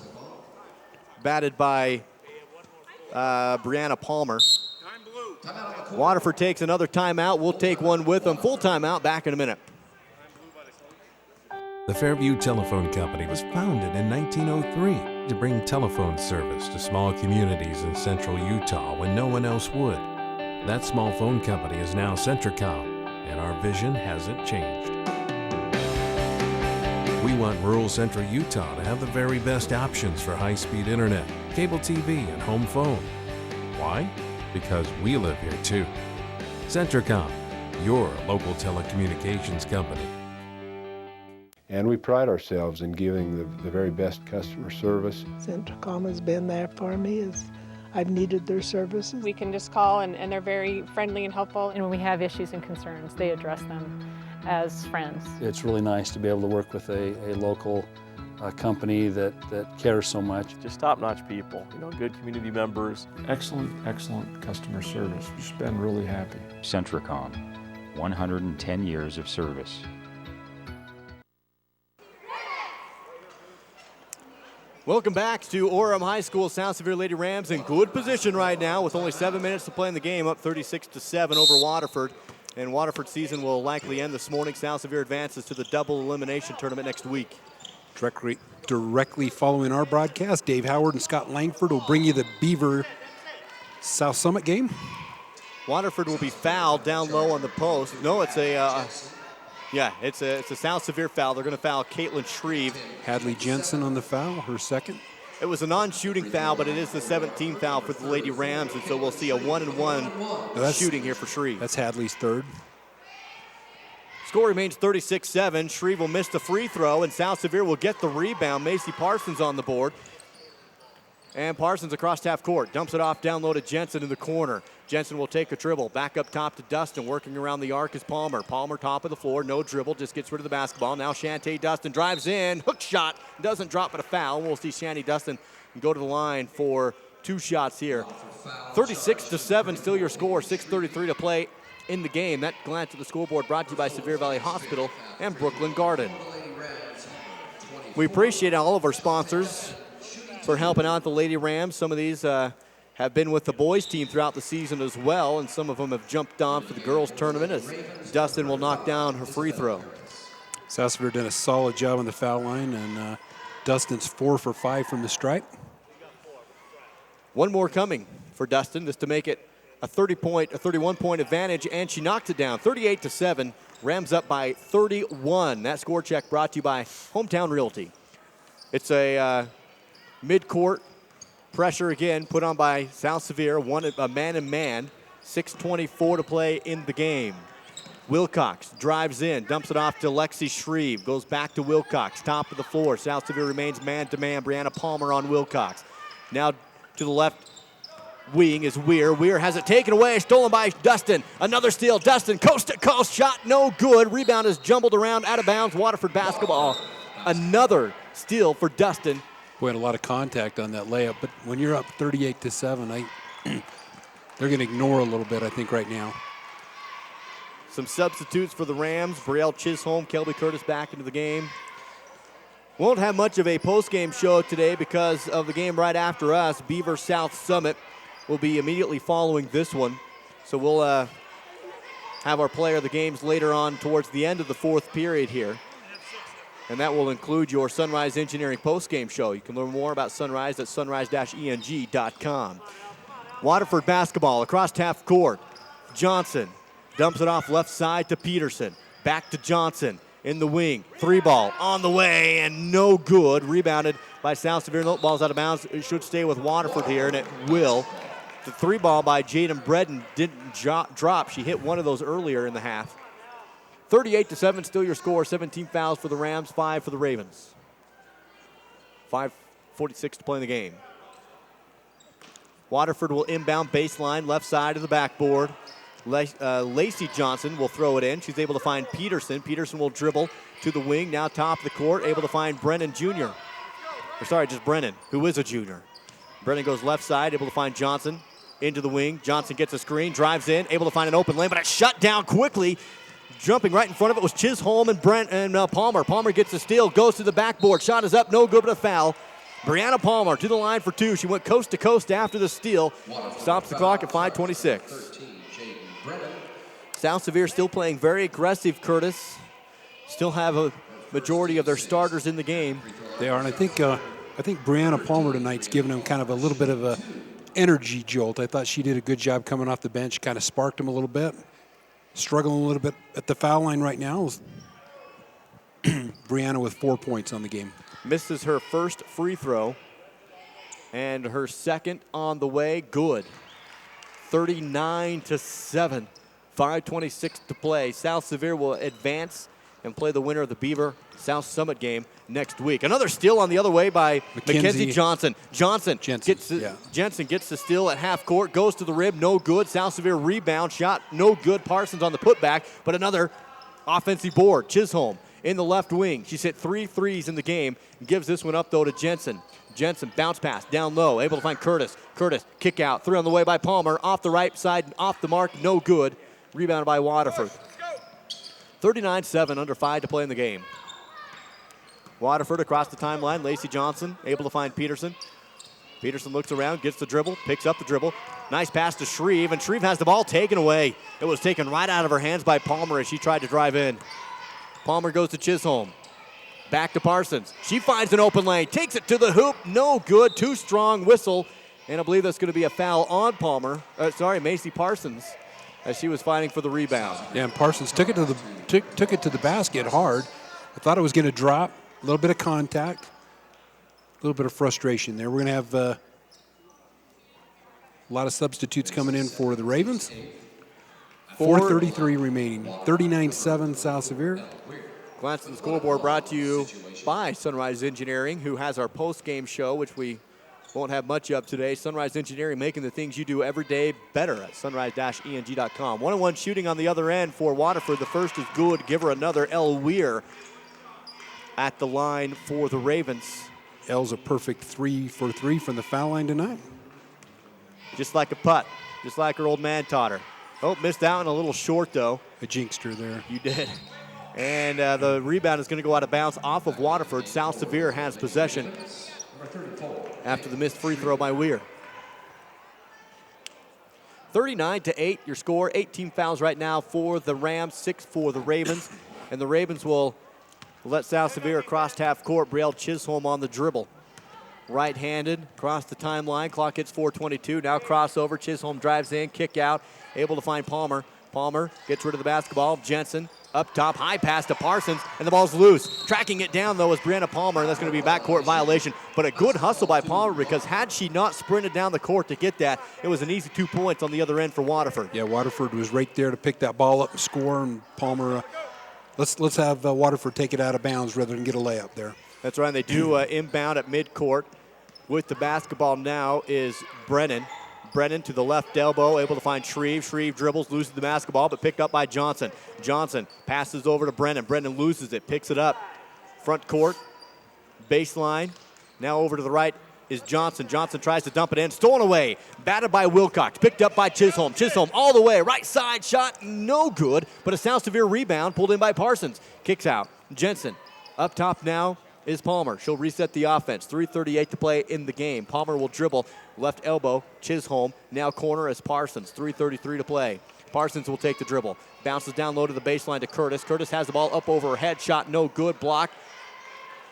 Batted by Brianna Palmer. Waterford takes another timeout. We'll take one with them. Full timeout, back in a minute. The Fairview Telephone Company was founded in 1903 to bring telephone service to small communities in central Utah when no one else would. That small phone company is now Centricom, and our vision hasn't changed. We want rural central Utah to have the very best options for high-speed internet, cable TV, and home phone. Why? Because we live here too. Centricom, your local telecommunications company. And we pride ourselves in giving the very best customer service. Centricom has been there for me as I've needed their services. We can just call and they're very friendly and helpful. And when we have issues and concerns, they address them as friends. It's really nice to be able to work with a local company that cares so much. Just top-notch people, good community members. Excellent customer service. Just been really happy. Centricom, 110 years of service. Welcome back to Orem High School. South Sevier Lady Rams in good position right now with only 7 minutes to play in the game, up 36-7 over Waterford. And Waterford season will likely end this morning. South Sevier advances to the double elimination tournament next week. Directly following our broadcast, Dave Howard and Scott Langford will bring you the Beaver South Summit game. Waterford will be fouled down low on the post. No, it's a it's a South Sevier foul. They're going to foul Caitlin Shreve. Hadley Jensen on the foul, her second. It was a non-shooting foul, but it is the 17th foul for the Lady Rams, and so we'll see a 1-and-1 shooting here for Shreve. That's Hadley's third. Score remains 36-7. Shreve will miss the free throw, and South Sevier will get the rebound. Macy Parsons on the board. And Parsons across half court. Dumps it off down low to Jensen in the corner. Jensen will take a dribble. Back up top to Dustin. Working around the arc is Palmer. Palmer top of the floor. No dribble. Just gets rid of the basketball. Now Shantae Dustin drives in. Hook shot. Doesn't drop, but a foul. We'll see Shantae Dustin go to the line for 2 shots here. 36-7 still your score. 6:33 to play in the game. That glance at the scoreboard brought to you by Sevier Valley Hospital and Brooklyn Garden. We appreciate all of our sponsors for helping out the Lady Rams. Some of these have been with the boys team throughout the season as well, and some of them have jumped on for the girls tournament as Dustin will knock down her free throw. South Sevier did a solid job on the foul line, and Dustin's 4 for 5 from the stripe. One more coming for Dustin, just to make it a 31-point advantage, and she knocked it down, 38-7. Rams up by 31. That score check brought to you by Hometown Realty. It's a mid-court pressure again put on by South Sevier, a man-and-man. 6:24 to play in the game. Wilcox drives in, dumps it off to Lexi Shreve, goes back to Wilcox, top of the floor. South Sevier remains man-to-man. Brianna Palmer on Wilcox. Now to the left wing is Weir. Weir has it taken away, stolen by Dustin. Another steal, Dustin, coast to coast, shot no good. Rebound is jumbled around, out of bounds, Waterford basketball. Another steal for Dustin. We had a lot of contact on that layup, but when you're up 38-7, they're going to ignore a little bit, I think, right now. Some substitutes for the Rams. Brielle Chisholm, Kelby Curtis back into the game. Won't have much of a post-game show today because of the game right after us. Beaver South Summit will be immediately following this one. So we'll have our player of the games later on towards the end of the 4th period here. And that will include your Sunrise Engineering post-game show. You can learn more about Sunrise at sunrise-eng.com. Waterford basketball across half court. Johnson dumps it off left side to Peterson. Back to Johnson in the wing. 3-ball on the way and no good. Rebounded by South Sevier. No, ball's out of bounds. It should stay with Waterford here, and it will. The 3-ball by Jaden Bredden didn't drop. She hit one of those earlier in the half. 38-7, still your score. 17 fouls for the Rams, 5 for the Ravens. 5:46 to play in the game. Waterford will inbound baseline, left side of the backboard. Lacey Johnson will throw it in. She's able to find Peterson. Peterson will dribble to the wing, now top of the court, able to find Brennan Jr. Just Brennan, who is a junior. Brennan goes left side, able to find Johnson into the wing. Johnson gets a screen, drives in, able to find an open lane, but it's shut down quickly. Jumping right in front of it was Chisholm and Palmer. Palmer gets the steal, goes to the backboard. Shot is up, no good, but a foul. Brianna Palmer to the line for 2. She went coast to coast after the steal. Stops the clock at 5:26. South Sevier still playing very aggressive, Curtis. Still have a majority of their starters in the game. They are, and I think Brianna Palmer tonight's giving them kind of a little bit of a energy jolt. I thought she did a good job coming off the bench, kind of sparked them a little bit. Struggling a little bit at the foul line right now. Brianna with 4 points on the game. Misses her first free throw, and her second on the way. Good. 39-7. 5:26 to play. South Sevier will advance and play the winner of the Beaver South Summit game next week. Another steal on the other way by Mackenzie Johnson. Jensen gets the steal at half court, goes to the rim, no good. South Severe rebound, shot no good. Parsons on the putback, but another Offensive board, Chisholm in the left wing. She's hit 3 threes in the game. Gives this one up, though, to Jensen. Jensen, bounce pass, down low, able to find Curtis. Curtis, kick out, 3 on the way by Palmer. Off the right side, off the mark, no good. Rebounded by Waterford. 39-7, under 5 to play in the game. Waterford across the timeline. Lacey Johnson able to find Peterson. Peterson looks around, gets the dribble, picks up the dribble. Nice pass to Shreve, and Shreve has the ball taken away. It was taken right out of her hands by Palmer as she tried to drive in. Palmer goes to Chisholm. Back to Parsons. She finds an open lane, takes it to the hoop. No good, too strong whistle. And I believe that's going to be a foul on Macy Parsons, as she was fighting for the rebound. Yeah, and Parsons took it to the basket hard. I thought it was going to drop. A little bit of contact, a little bit of frustration there. We're going to have a lot of substitutes coming in for the Ravens. 4:33 remaining. 39-7 South Sevier. Glance at the scoreboard brought to you by Sunrise Engineering, who has our post-game show, which we won't have much of today. Sunrise Engineering, making the things you do every day better at sunrise-eng.com. 1-on-1 shooting on the other end for Waterford. The first is good. Give her another. Elle Weir at the line for the Ravens. Elle's a perfect 3 for 3 from the foul line tonight. Just like a putt, just like her old man taught her. Oh, missed that one a little short, though. I jinxed her there. You did. And the rebound is going to go out of bounds off of Waterford. South Sevier has possession after the missed free throw by Weir. 39-8, your score. 18 fouls right now for the Rams, 6 for the Ravens. And the Ravens will let South Sevier across half court. Brielle Chisholm on the dribble. Right-handed, across the timeline. Clock hits 4:22. Now crossover. Chisholm drives in, kick out. Able to find Palmer. Palmer gets rid of the basketball. Jensen up top, high pass to Parsons, and the ball's loose. Tracking it down, though, is Brianna Palmer, and that's going to be a backcourt violation. But a good hustle by Palmer, because had she not sprinted down the court to get that, it was an easy 2 points on the other end for Waterford. Yeah, Waterford was right there to pick that ball up and score, and Palmer, let's have Waterford take it out of bounds rather than get a layup there. That's right, and they do inbound at midcourt. With the basketball now is Brennan. Brennan to the left elbow, able to find Shreve. Shreve dribbles, loses the basketball, but picked up by Johnson. Johnson passes over to Brennan. Brennan loses it, picks it up. Front court, baseline. Now over to the right is Johnson. Johnson tries to dump it in, stolen away. Batted by Wilcox, picked up by Chisholm. Chisholm all the way, right side shot, no good, but a South Sevier rebound pulled in by Parsons. Kicks out, Jensen. Up top now is Palmer. She'll reset the offense. 3:38 to play in the game. Palmer will dribble, left elbow, Chisholm. Now corner as Parsons. 3:33 to play. Parsons will take the dribble. Bounces down low to the baseline to Curtis. Curtis has the ball up over her head. Shot no good. Block.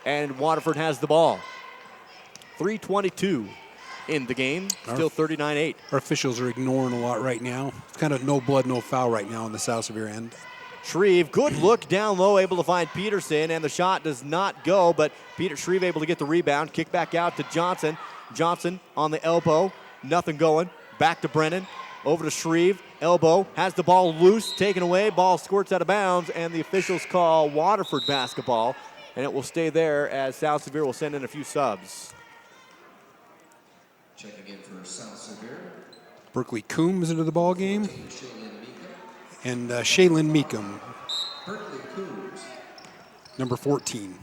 And Waterford has the ball. 3:22 in the game. Still 39-8. Our officials are ignoring a lot right now. It's kind of no blood, no foul right now on the South Sevier end. Shreve, good look down low, able to find Peterson, and the shot does not go, but Shreve able to get the rebound. Kick back out to Johnson. Johnson on the elbow, nothing going. Back to Brennan, over to Shreve. Elbow, has the ball loose, taken away. Ball squirts out of bounds, and the officials call Waterford basketball, and it will stay there as South Sevier will send in a few subs. Checking in for South Sevier. Berkeley Coombs into the ball game. And Shaylin Meekum, number 14.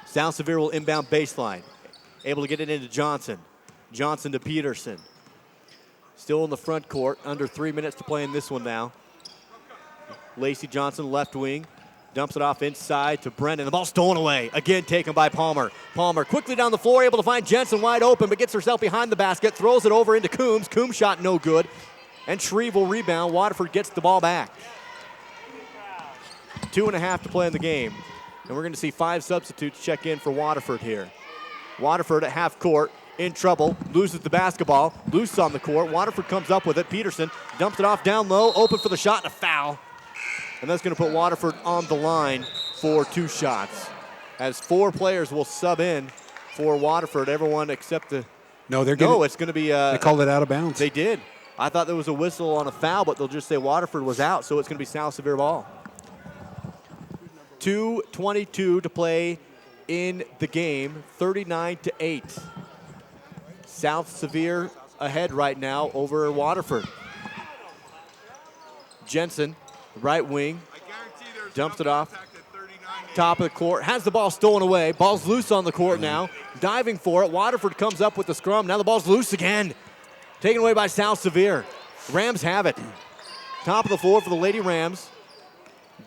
South Sevier will inbound baseline. Able to get it into Johnson. Johnson to Peterson. Still in the front court. Under 3 minutes to play in this one now. Lacey Johnson, left wing. Dumps it off inside to Brennan. The ball stolen away. Again taken by Palmer. Palmer quickly down the floor. Able to find Jensen wide open, but gets herself behind the basket. Throws it over into Coombs. Coombs shot no good. And Shreve will rebound. Waterford gets the ball back. 2.5 to play in the game. And we're going to see 5 substitutes check in for Waterford here. Waterford at half court, in trouble, loses the basketball, loose on the court. Waterford comes up with it. Peterson dumps it off down low, open for the shot and a foul. And that's going to put Waterford on the line for 2 shots. As 4 players will sub in for Waterford, everyone except the... No, it's going to be... they called it out of bounds. They did. I thought there was a whistle on a foul, but they'll just say Waterford was out, so it's going to be South Sevier ball. 2:22 to play in the game, 39-8. South Sevier ahead right now over Waterford. Jensen, right wing, dumps it off. Top of the court, has the ball stolen away. Ball's loose on the court now. Diving for it. Waterford comes up with the scrum. Now the ball's loose again. Taken away by South Sevier. Rams have it. Top of the floor for the Lady Rams.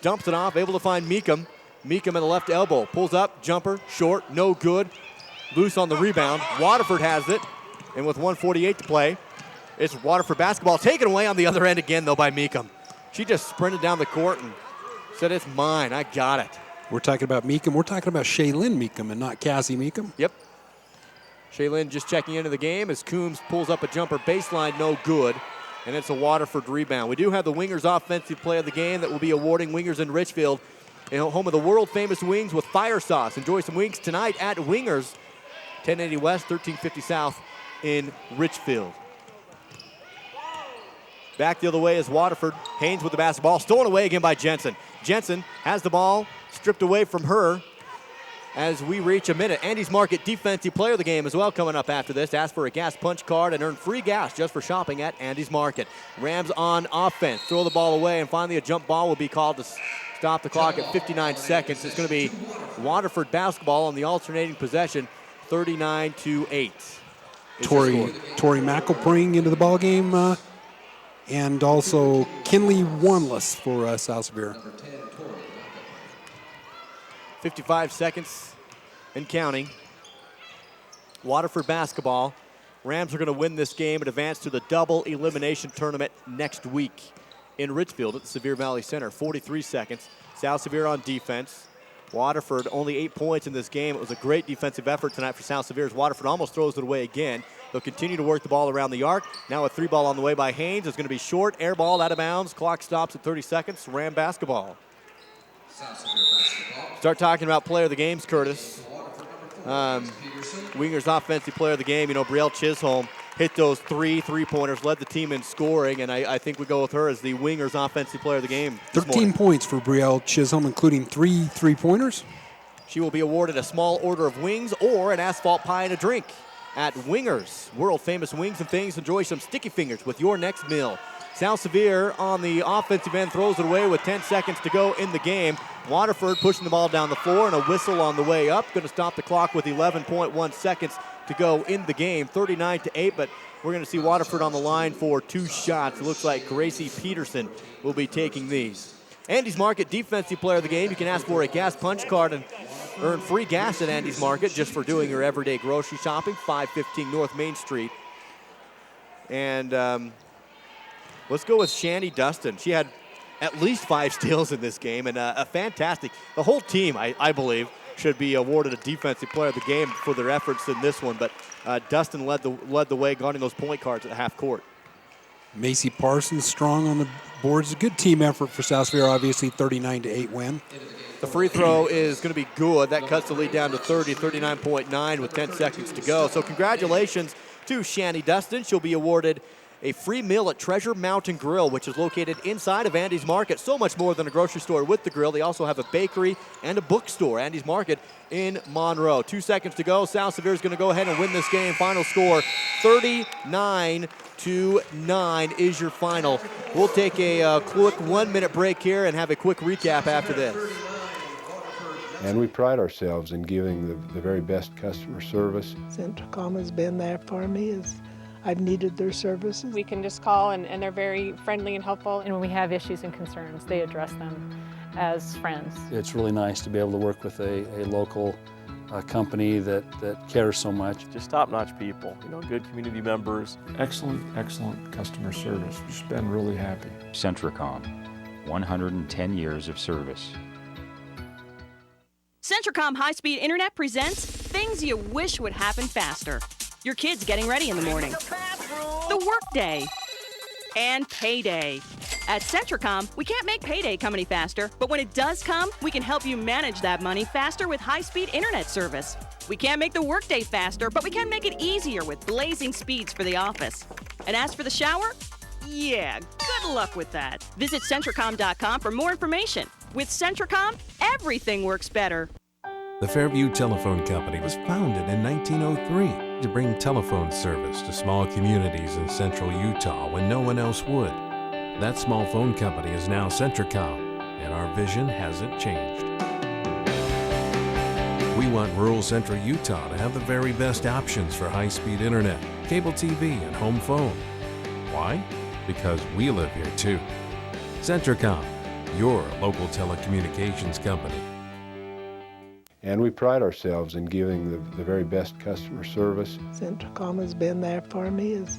Dumps it off, able to find Meekum. Meekum at the left elbow. Pulls up, jumper, short, no good. Loose on the rebound. Waterford has it. And with 1:48 to play, it's Waterford basketball. Taken away on the other end again, though, by Meekum. She just sprinted down the court and said, it's mine, I got it. We're talking about Meekum. We're talking about Shaylin Meekum and not Cassie Meekum. Yep. Shaylin just checking into the game as Coombs pulls up a jumper baseline, no good. And it's a Waterford rebound. We do have the Wingers Offensive Player of the Game that will be awarding Wingers in Richfield, home of the world-famous wings with fire sauce. Enjoy some wings tonight at Wingers, 1080 West, 1350 South in Richfield. Back the other way is Waterford. Haynes with the basketball, stolen away again by Jensen. Jensen has the ball stripped away from her as we reach a minute. Andy's Market Defensive Player of the Game as well coming up after this. Ask for a gas punch card and earn free gas just for shopping at Andy's Market. Rams on offense. Throw the ball away, and finally a jump ball will be called to stop the clock at 59 seconds. It's going to be Waterford basketball on the alternating possession, 39-8. Tori McElpring into the ball game, and also Kinley Wanless for South Sevier. 55 seconds and counting. Waterford basketball. Rams are going to win this game and advance to the double elimination tournament next week in Richfield at the Sevier Valley Center. 43 seconds. South Sevier on defense. Waterford only 8 points in this game. It was a great defensive effort tonight for South Sevier as Waterford almost throws it away again. They'll continue to work the ball around the arc. Now a 3-ball on the way by Haynes. It's going to be short, air ball, out of bounds. Clock stops at 30 seconds. Ram basketball. Start talking about player of the games, Curtis. Wingers Offensive Player of the Game. You know, Brielle Chisholm hit those three-pointers, led the team in scoring, and I think we go with her as the Wingers Offensive Player of the Game. 13 points for Brielle Chisholm, including 3 3-pointers. She will be awarded a small order of wings or an asphalt pie and a drink at Wingers. World-famous wings and things. Enjoy some sticky fingers with your next meal. South Sevier on the offensive end throws it away with 10 seconds to go in the game. Waterford pushing the ball down the floor and a whistle on the way up. Going to stop the clock with 11.1 seconds to go in the game. 39-8, but we're going to see Waterford on the line for 2 shots. It looks like Gracie Peterson will be taking these. Andy's Market Defensive Player of the Game. You can ask for a gas punch card and earn free gas at Andy's Market just for doing your everyday grocery shopping. 515 North Main Street. And let's go with Shani Dustin. She had at least 5 steals in this game, and a fantastic. The whole team, I believe, should be awarded a Defensive Player of the Game for their efforts in this one. But Dustin led the way, guarding those point cards at half court. Macy Parsons strong on the boards. A good team effort for South Sevier, obviously 39-8 win. The free throw is going to be good. That cuts the lead down to 30, 39.9 with 10 seconds to go. So congratulations to Shani Dustin. She'll be awarded a free meal at Treasure Mountain Grill, which is located inside of Andy's Market. So much more than a grocery store with the grill. They also have a bakery and a bookstore, Andy's Market in Monroe. 2 seconds to go. South Sevier is going to go ahead and win this game. Final score, 39-9 is your final. We'll take a quick 1-minute break here and have a quick recap after this. And we pride ourselves in giving the very best customer service. Centricom has been there for me as I've needed their services. We can just call and they're very friendly and helpful. And when we have issues and concerns, they address them as friends. It's really nice to be able to work with a local company that cares so much. Just top-notch people, you know, good community members. Excellent customer service. Just been really happy. Centricom, 110 years of service. Centricom High-Speed Internet presents things you wish would happen faster. Your kids getting ready in the morning. The workday. And payday. At Centricom, we can't make payday come any faster, but when it does come, we can help you manage that money faster with high-speed internet service. We can't make the workday faster, but we can make it easier with blazing speeds for the office. And as for the shower? Yeah, good luck with that. Visit Centricom.com for more information. With Centricom, everything works better. The Fairview Telephone Company was founded in 1903 to bring telephone service to small communities in central Utah when no one else would. That small phone company is now Centricom, and our vision hasn't changed. We want rural central Utah to have the very best options for high-speed internet, cable TV, and home phone. Why? Because we live here too. Centricom, your local telecommunications company. And we pride ourselves in giving the very best customer service. Centricom has been there for me as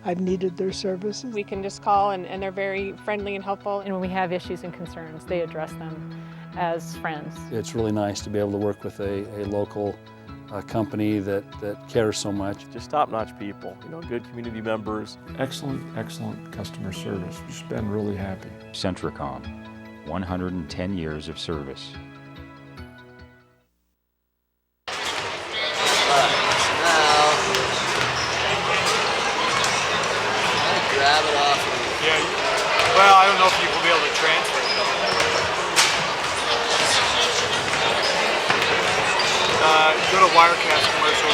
I've needed their services. We can just call and they're very friendly and helpful. And when we have issues and concerns, they address them as friends. It's really nice to be able to work with a local company that cares so much. Just top-notch people, good community members. Excellent customer service. Just been really happy. Centricom, 110 years of service. Grab it off. Yeah, well, I don't know if you will be able to transfer it. Go to Wirecast commercial.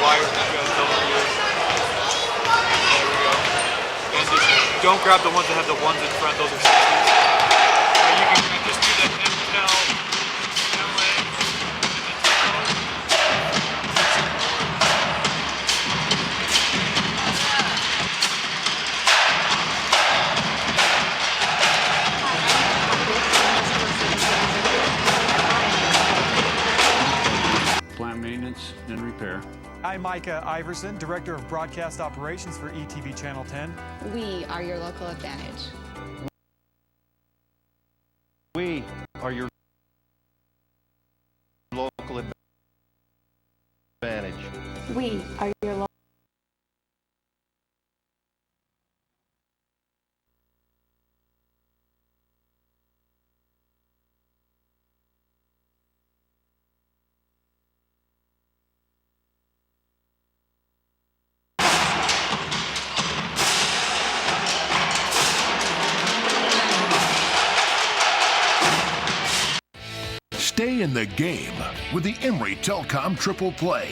Wire, W. There we go. And just don't grab the ones that have the ones in front, those are 60s. You can just do that MTEL, LA. Maintenance and repair. I'm Micah Iverson, Director of Broadcast Operations for ETV Channel 10. We are your local advantage. We are your local advantage. We are your local. Stay in the game with the Emory Telcom Triple Play.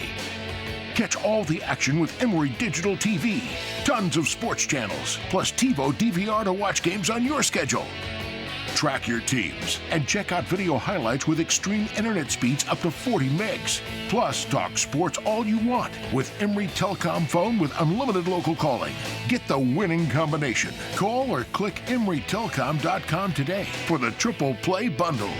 Catch all the action with Emory Digital TV. Tons of sports channels, plus TiVo DVR to watch games on your schedule. Track your teams and check out video highlights with extreme internet speeds up to 40 megs. Plus, talk sports all you want with Emory Telcom phone with unlimited local calling. Get the winning combination. Call or click EmoryTelcom.com today for the Triple Play bundle.